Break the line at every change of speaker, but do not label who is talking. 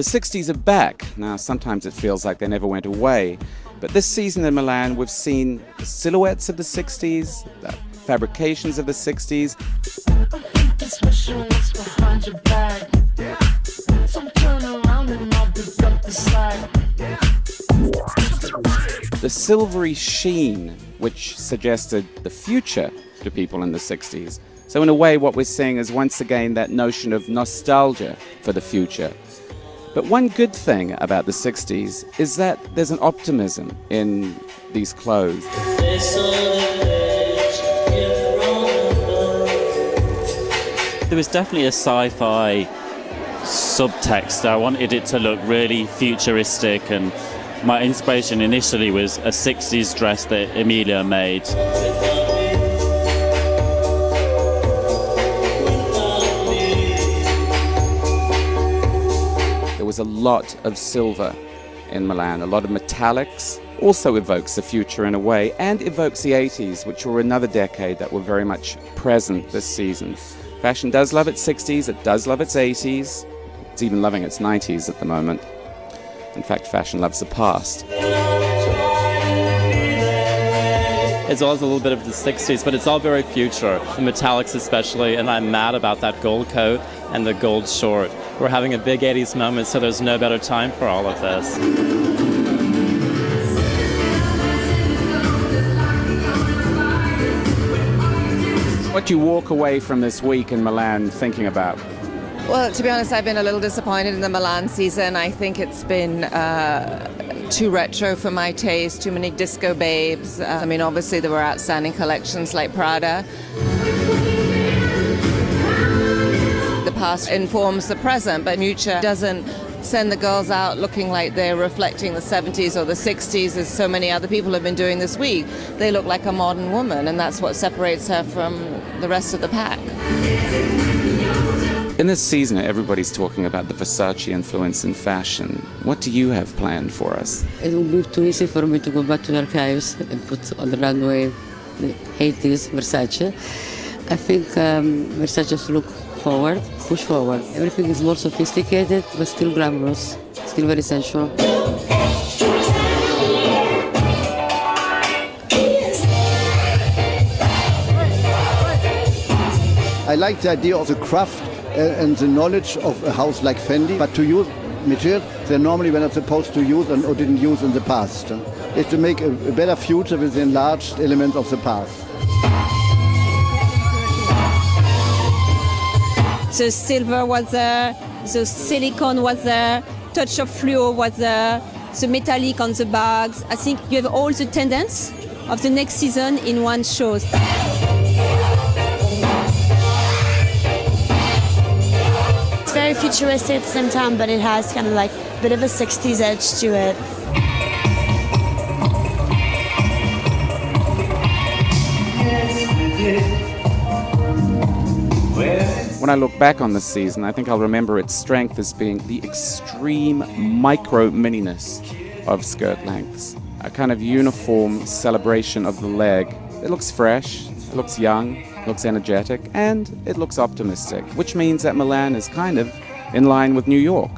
The 60s are back. Now, sometimes it feels like they never went away. But this season in Milan, we've seen the silhouettes of the 60s, the fabrications of the 60s. The silvery sheen, which suggested the future to people in the 60s. So in a way, what we're seeing is once again that notion of nostalgia for the future. But one good thing about the 60s is that there's an optimism in these clothes.
There was definitely a sci-fi subtext. I wanted it to look really futuristic, and my inspiration initially was a 60s dress that Emilia made.
There was a lot of silver in Milan, a lot of metallics. Also evokes the future in a way, and evokes the 80s, which were another decade that were very much present this season. Fashion does love its 60s, it does love its 80s, it's even loving its 90s at the moment. In fact, fashion loves the past.
It's always a little bit of the 60s, but it's all very future, the metallics especially, and I'm mad about that gold coat and the gold short. We're having a big 80s moment, so there's no better time for all of this.
What do you walk away from this week in Milan thinking about?
Well, to be honest, I've been a little disappointed in the Milan season. I think it's been too retro for my taste, too many disco babes. I mean, obviously there were outstanding collections like Prada. The past informs the present, but future doesn't send the girls out looking like they're reflecting the 70s or the 60s, as so many other people have been doing this week. They look like a modern woman, and that's what separates her from the rest of the pack.
In this season, everybody's talking about the Versace influence in fashion. What do you have planned for us?
It will be too easy for me to go back to the archives and put on the runway the 80s Versace. I think Versace should look forward, push forward. Everything is more sophisticated, but still glamorous, still very sensual.
I like the idea of the craft and the knowledge of a house like Fendi, but to use materials they normally were not supposed to use or didn't use in the past. It's to make a better future with the enlarged elements of the past.
The silver was there, the silicone was there, touch of fluo was there, the metallic on the bags. I think you have all the tendencies of the next season in one show.
It's very futuristic at the same time, but it has kind of like a bit of a 60s edge to it.
When I look back on this season, I think I'll remember its strength as being the extreme micro-mininess of skirt lengths. A kind of uniform celebration of the leg. It looks fresh, it looks young, it looks energetic, and it looks optimistic, which means that Milan is kind of in line with New York.